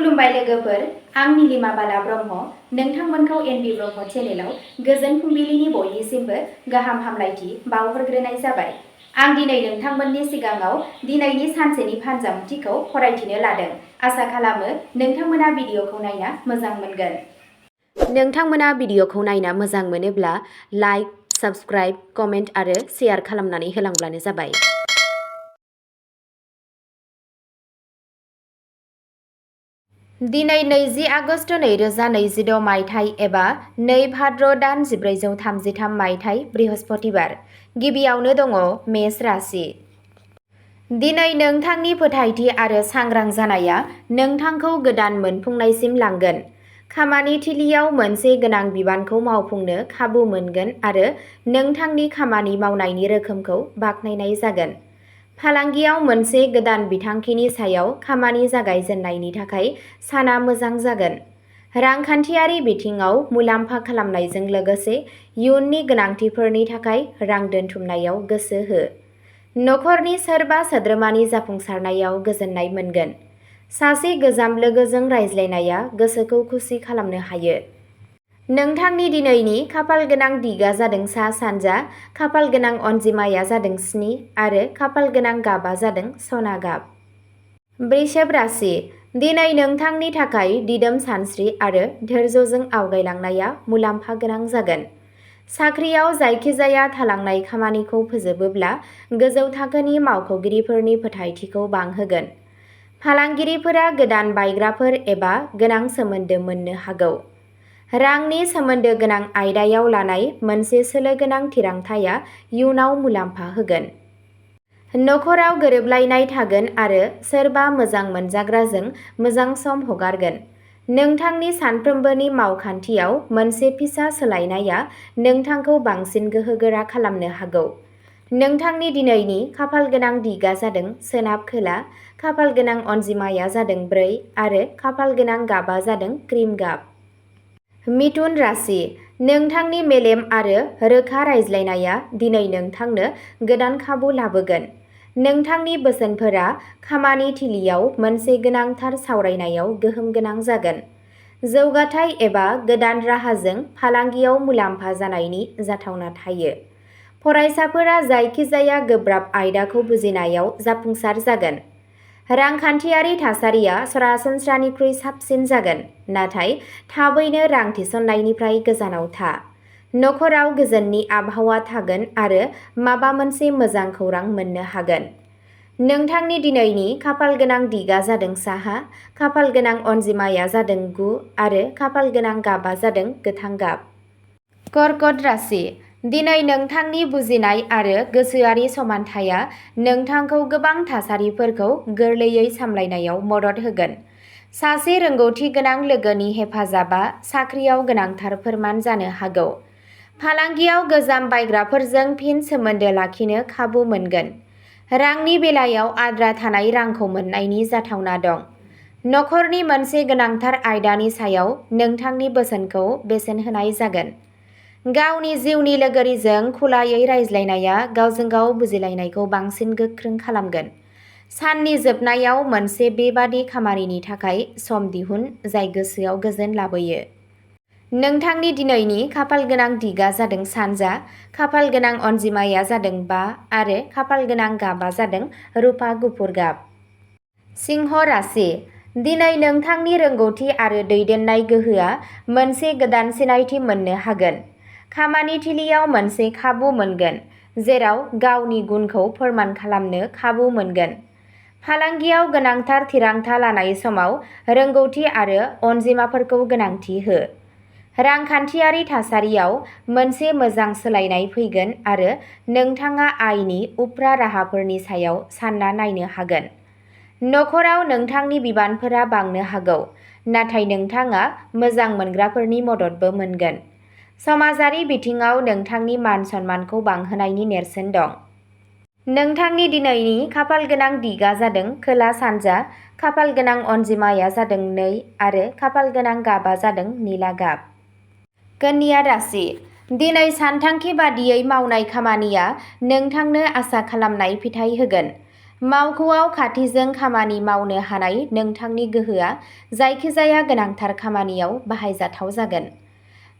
खुलुमबाय लोगोफोर, आं नीलिमा बाला ब्रह्म। नोंथांमोनखौ एनबि ब्रह्म चेनेलाव गोजोन फुंबिलिनि बयनिसिमबो गाहाम हामलायथि बावहरग्रोनाय जाबाय। आं दिनै नोंथांमोननि सिगाङाव दिनैनि सानसेनि फानजामुथिखौ फरायथिनो लादों। आसा खालामो नोंथांमोना भिडिअखौ नायना मोजां मोनगोन। नोंथांमोना भिडिअखौ नायना मोजां मोनोब्ला लाइक, साबस्क्राइब, कमेन्ट आरो शेयार खालामनानै होलांब्लानो जाबाय। दिनै 20 आगस्ट 2026 मायथाइ एबा 2 भाद्र दान 1433 मायथाइ बृहस्पतिबार। गिबियावनो दङ मेष राशि। दिनै नोंथांनि फोथायथि आरो सांग्रां जानाया नोंथांखौ गोदान मोनफुंनायसिम लांगोन। खामानि थिलियाव मोनसे गोनां बिबानखौ मावफुंनो खाबु मोनगोन आरो नोंथांनि खामानि मावनायनि रोखोमखौ बाख्नायनाय जागोन। फालांगियाव मोनसे गोदान बिथांखिनि सायाव खामानि जागायजेननायनि थाखाय साना मोजां जागोन। रांखान्थियारि बिथिङाव मुलाम्फा खालामनायजों लोगोसे इयुननि गोनांथिफोरनि थाखाय रां दोनथुमनायाव गोसो हो। नखरनि सोरबा सोद्रोमानि जाफुंसारनायाव गोजोननाय मोनगोन। सासे गोजाम लोगोजों रायज्लायनाया गोसोखौ खुसि खालामनो हायो। नोंथांनि दिनैनि खाफाल गोनां दिगा जादों सा-सानजा, खाफाल गोनां अनजिमाया जादों 7 आरो खाफाल गोनां गाबा जादों सना गाब। वृषभ राशि। दिनै नोंथांनि थाखाय दिदोम सानस्रि आरो धैर्यजों आवगायलांनाया मुलाम्फा गोनां जागोन। साख्रियाव जायखिजाया थालांनाय खामानिखौ फोजोबोब्ला गोजौ थाखोनि मावख'गिरिफोरनि फोथायथिखौ बांहोगोन। फालांगिरिफोरा गोदान बायग्राफोर एबा गोनां सोमोन्दो मोननो हागौ। रांनि सोमोन्दो गोनां आयदायाव लानाय मोनसे सोलो गोनां थिरांथाया इयुनाव मुलाम्फा होगोन। नखराव गोरोबलायनाय थागोन आरो सोरबा मोजां मोनजाग्राजों मोजां सम हगारगोन। नोंथांनि सानफ्रोमबोनि मावखान्थियाव मोनसे फिसा सोलायनाया नोंथांखौ बांसिन गोहोगोरा खालामनो हागौ। नोंथांनि दिनैनि खाफाल गोनां दिगा जादों सोनाब खोला, खाफाल गोनां अनजिमाया जादों 4 आरो खाफाल गोनां गाबा जादों क्रिम गाब। मिथुन राशि। नोंथांनि मेलेम आरो रोखा रायज्लायनाया दिनै नोंथांनो गोदान खाबु लाबोगोन। नोंथांनि बोसोनफोरा खामानि थिलियाव मोनसे गोनांथार सावरायनायाव गोहोम गोनां जागोन। जौगाथाय एबा गोदान राहाजों फालांगियाव मुलाम्फा जानायनि जाथावना थायो। फरायसाफोरा जायखिजाया गोब्राब आयदाखौ बुजिनायाव जाफुंसार जागोन। रांखान्थियारि थासारिया सरासनस्रानिख्रुइ साबसिन जागोन, नाथाय थाबैनो रां थिसननायनिफ्राय गोजानाव था। नखराव गोजोननि आबहावा थागोन आरो माबा मोनसे मोजां खौरां मोननो हागोन। नोंथांनि दिनैनि खाफाल गोनां दिगा जादों साहा, खाफाल गोनां अनजिमाया जादों 9 आरो खाफाल गोनां गाबा जादों गोथां गाब। कर्कट राशि। दिनै नोंथांनि बुजिनाय आरो गोसोआरि समानथाया नोंथांखौ गोबां थासारिफोरखौ गोरलैयै सामलायनायाव मदद होगोन। सासे रोंगौथि गोनां लोगोनि हेफाजाबा साख्रियाव गोनांथार फोरमान जानो हागौ। फालांगियाव गोजाम बायग्राफोरजों फिन सोमोन्दो लाखिनो खाबु मोनगोन। रांनि बेलायाव आद्रा थानाय रांखौ मोन्नायनि जाथावना दं। नखरनि मोनसे गोनांथार आयदानि सायाव नोंथांनि बोसोनखौ बेसेन होनाय जागोन। गावनि जिउनि लोगोरिजों खुलायै रायज्लायनाया गावजों गाव बुजिलायनायखौ बांसिन गोख्रों खालामगोन। साननि जोबनायाव मोनसे बेबादि खामानिनि थाखाय सम दिहुन जाय गोसोआव गोजोन लाबोयो। नोंथांनि दिनैनि खाफाल गोनां दिगा जादों सानजा, खाफाल गोनां अनजिमाया जादों 5 आरो खाफाल गोनां गाबा जादों रुपा गुफुर गाब। सिंह राशि। दिनै नोंथांनि रोंगौथि आरो दैदेननाय गोहोआ मोनसे गोदान सिनायथि मोननो हागोन। खामानि थिलियाव मोनसे खाबु मोनगोन, जेराव गावनि गुनखौ फोरमान खालामनो खाबु मोनगोन। फालांगियाव गोनांथार थिरांथा लानाय समाव रोंगौथि आरो अनजिमाफोरखौ गोनांथि हो। रांखान्थियारि थासारियाव मोनसे मोजां सोलायनाय फैगोन आरो नोंथाङा आयनि उफ्रा राहाफोरनि सायाव सानना नायनो हागोन। नखराव नोंथांनि बिबानफोरा बांनो हागौ, नाथाय नोंथाङा मोजां मोनग्राफोरनि मददबो मोनगोन। समाजारि बिथिङाव नोंथांनि मान-सन्मानखौ बांहोनायनि नेरसोन दं। नोंथांनि दिनैनि खाफाल गोनां दिगा जादों खोला-सानजा, खाफाल गोनां अनजिमाया जादों 2 आरो खाफाल गोनां गाबा जादों निला गाब। कन्या राशि। दिनै सानथांखि बादियै मावनाय खामानिया नोंथांनो आसा खालामनाय फिथाय होगोन। मावख'आव खाथिजों खामानि मावनो हानाय नोंथांनि गोहोआ जायखिजाया गोनांथार खामानियाव बाहायजाथाव जागोन।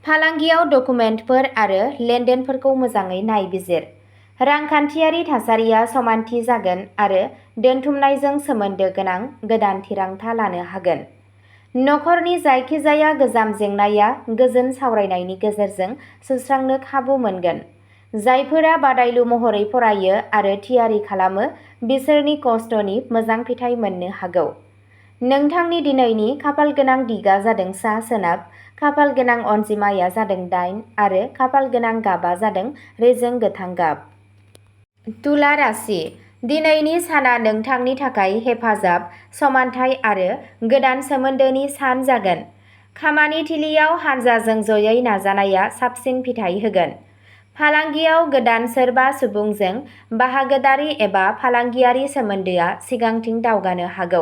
फालांगियाव डकुमेन्टफोर आरो लेनदेनफोरखौ मोजाङै नायबिजिर। रांखान्थियारि थासारिया समानथि जागोन आरो दोनथुमनायजों सोमोन्दो गोनां गोदान थिरांथा लानो हागोन। नखरनि जायखिजाया गोजाम जेंनाया गोजोन सावरायनायनि गेजेरजों सुस्रांनो खाबु मोनगोन। जायफोरा बादायलु महरै फरायो आरो थियारि खालामो बिसोरनि खस्थ'नि मोजां फिथाइ मोननो हागौ। नोंथांनि दिनैनि खाफालगोनां दिगा जादों सा-सोनाब, खाफालगोनां अनजिमाया जादों 8 आरो खाफालगोनां गाबा जादों रेजें गोथां गाब। तुला राशि। दिनैनि साना नोंथांनि थाखाय हेफाजाब, समानथाय आरो गोदान सोमोन्दोनि सान जागोन। खामानि थिलियाव हानजाजों जयै नाजानाया साबसिन फिथाइ होगोन। फालांगियाव गोदान सोरबा सुबुंजों बाहागोदारि एबा फालांगियारि सोमोन्दोआ सिगांथिं दावगानो हागौ।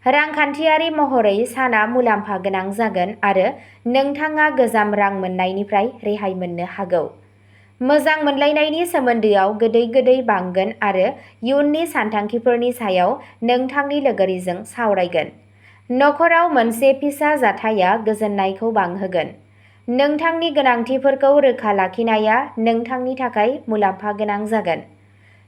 रांखान्थियारि महरै साना मुलाम्फा गोनां जागोन आरो नोंथाङा गोजाम रां मोननायनिफ्राय रेहाय मोननो हागौ। मोजां मोनलायनायनि सोमोन्दोआव गोदै बांगोन आरो इयुननि सानथांखिफोरनि सायाव नोंथांनि लोगोरिजों सावरायगोन। नखराव मोनसे फिसा जाथाया गोजोननायखौ बांहोगोन। नोंथांनि गोनांथिफोरखौ रोखा लाखिनाया नोंथांनि थाखाय मुलाम्फा गोनां जागोन।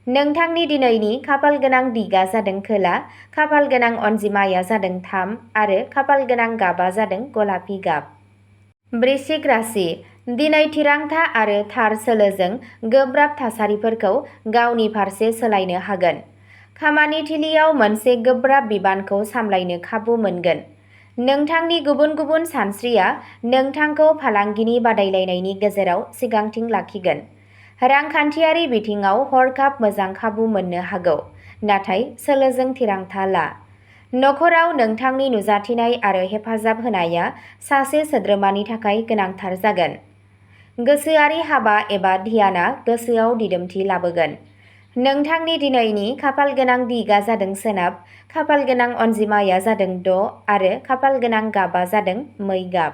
नोंथांनि दिनैनि खाफालगोनां दिगा जादों खोला, खाफालगोनां अनजिमाया जादों 3 आरो खाफालगोनां गाबा जादों गलापि गाब। वृश्चिक राशि। दिनै थिरांथा आरो थार सोलोजों गोब्राब थासारिफोरखौ गावनि फारसे सोलायनो हागोन। खामानि थिलियाव मोनसे गोब्राब बिबानखौ सामलायनो खाबु मोनगोन। नोंथांनि गुबुन सानस्रिया नोंथांखौ फालांगिनि बादायलायनायनि गेजेराव सिगांथिं लाखिगोन। रांखान्थियारि बिथिङाव हरखाब मोजां खाबु मोननो हागौ, नाथाय सोलोजों थिरांथा ला। नखराव नोंथांनि नुजाथिनाय आरो हेफाजाब होनाया सासे सोद्रोमानि थाखाय गोनांथार जागोन। गोसोआरि हाबा एबा ध्यानआ गोसोआव दिदोमथि लाबोगोन। नोंथांनि दिनैनि खाफालगोनां दिगा जादों सोनाब, खाफालगोनां अनजिमाया जादों 6 आरो खाफालगोनां गाबा जादों मै गाब।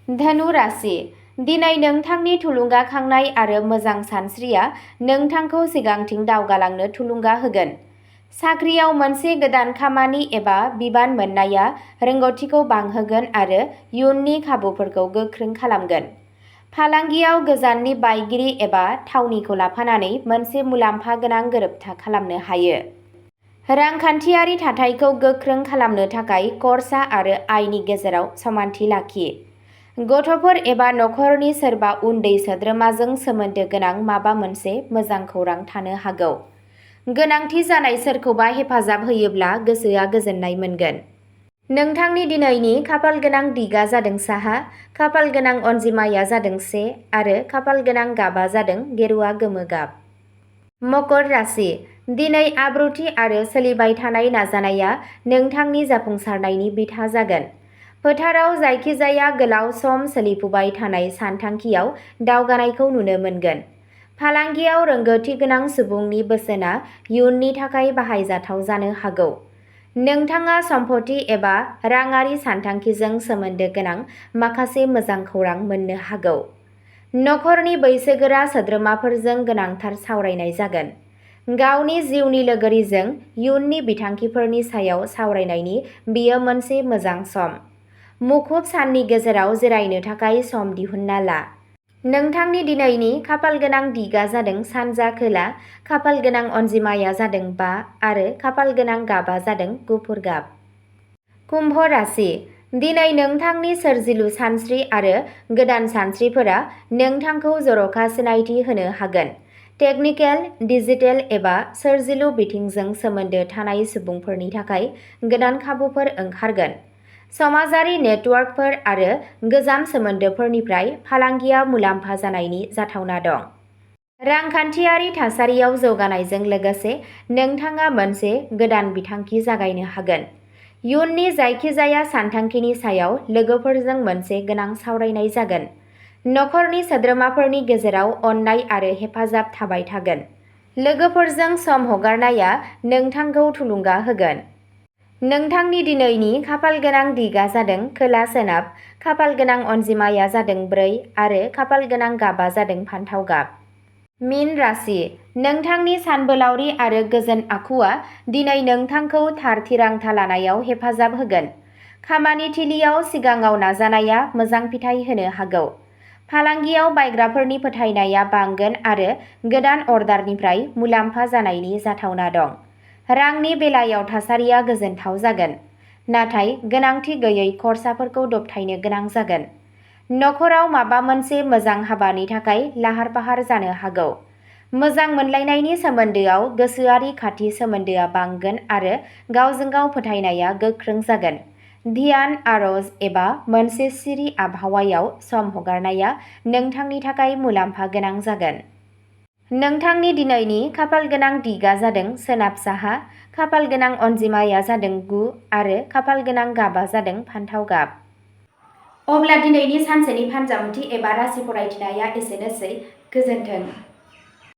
धनु राशि। दिनै नोंथांनि थुलुंगाखांनाय आरो मोजां सानस्रिया नोंथांखौ सिगांथिं दावगालांनो थुलुंगा होगोन। साख्रियाव मोनसे गोदान खामानि एबा बिबान मोननाया रोंग'थिखौ बांहोगोन आरो इयुननि खाबुफोरखौ गोख्रों खालामगोन। फालांगियाव गोजाननि बायगिरि एबा थावनिखौ लाफानानै मोनसे मुलाम्फा गोनां गोरोबथा खालामनो हायो। रांखान्थियारि थाथायखौ गोख्रों खालामनो थाखाय खरसा आरो आयनि गेजेराव समानथि लाखि। गथ'फोर एबा नखरनि सोरबा उन्दै सोद्रोमाजों सोमोन्दो गोनां माबा मोनसे मोजां खौरां थानो हागौ। गोनांथि जानाय सोरखौबा हेफाजाब होयोब्ला गोसोआ गोजोननाय मोनगोन। नोंथांनि दिनैनि खाफालगोनां दिगा जादों साहा, खाफालगोनां अनजिमाया जादों 1 आरो खाफालगोनां गाबा जादों गेरुआ गोमो गाब। मकर राशि। दिनै आब्रुथि आरो सोलिबाय थानाय नाजानाया नोंथांनि जाफुंसारनायनि बिथा जागोन। फोथाराव जायखिजाया गोलाव सम सोलिफुबाय थानाय सानथांखियाव दावगानायखौ नुनो मोनगोन। फालांगियाव रोंग'थि गोनां सुबुंनि बोसोनआ इयुननि थाखाय बाहायजाथाव जानो हागौ। नोंथाङा सम्पथि एबा राङारि सानथांखिजों सोमोन्दो गोनां माखासे मोजां खौरां मोननो हागौ। नखरनि बैसोगोरा सोद्रोमाफोरजों गोनांथार सावरायनाय जागोन। गावनि जिउनि लोगोरिजों इयुननि बिथांखिफोरनि सायाव सावरायनायनि बेयो मोनसे मोजां सम। मुखुब साननि गेजेराव जिरायनो थाखाय सम दिहुनना ला। नोंथांनि दिनैनि खाफालगोनां दिगा जादों सानजा खोला, खाफालगोनां अनजिमाया जादों 5 आरो खाफालगोनां गाबा जादों गुफुर गाब। कुम्भ राशि। दिनै नोंथांनि सोरजिलु सानस्रि आरो गोदान सानस्रिफोरा नोंथांखौ जर'खा सिनायथि होनो हागोन। टेकनिकेल, डिजिटेल एबा सोरजिलु बिथिंजों सोमोन्दो थानाय सुबुंफोरनि थाखाय गोदान खाबुफोर ओंखारगोन। समाजारि नेटवर्कफोर आरो गोजाम सोमोन्दोफोरनिफ्राय फालांगिया मुलाम्फा जानायनि जाथावना दं। रांखान्थियारि थासारियाव जौगानायजों लोगोसे नोंथाङा मोनसे गोदान बिथांखि जागायनो हागोन। इयुननि जायखिजाया सानथांखिनि सायाव लोगोफोरजों मोनसे गोनां सावरायनाय जागोन। नखरनि सोद्रोमाफोरनि गेजेराव अननाय आरो हेफाजाब थाबाय थागोन। लोगोफोरजों सम हगारनाया नोंथांखौ थुलुंगा होगोन। नोंथांनि दिनैनि खाफालगोनां दिगा जादों खोला-सोनाब, खाफालगोनां अनजिमाया जादों 4 आरो खाफालगोनां गाबा जादों फान्थाव गाब। मीन राशि, नोंथांनि सानबोलावरि आरो गोजोन आखुआ दिनै नोंथांखौ थार थिरांथा लानायाव हेफाजाब होगोन। खामानि थिलियाव सिगाङाव नाजानाया मोजां फिथाय होनो हागौ। फालांगियाव बायग्राफोरनि फोथायनाया बांगोन आरो गोदान अर्डारनिफ्राय मुलाम्फा जानायनि जाथावना दं। रांनि बेलायाव थासारिया गोजोनथाव जागोन, नाथाय गोनांथि गैयै खरसाफोरखौ दबथायनो गोनां जागोन। नखराव माबा मोनसे मोजां हाबानि थाखाय लाहार-फाहार जानो हागौ। मोजां मोनलायनायनि सोमोन्दोआव गोसोआरि खाथि सोमोन्दोआ बांगोन आरो गावजों गाव फोथायनाया गोख्रों जागोन। ध्यान, आरज एबा मोनसे सिरि आबहावायाव सम हगारनाया नोंथांनि थाखाय मुलाम्फा गोनां जागोन। नोंथांनि दिनैनि खाफालगोनां दिगआ जादों सोनाब-साहा, खाफालगोनां अनजिमाया जादों 9 आरो खाफालगोनां गाबआ जादों फान्थाव गाब। अब्ला दिनैनि सानसेनि फानजामुथि एबा राशि फरायथिनाया एसेनोसै। गोजोन्थों।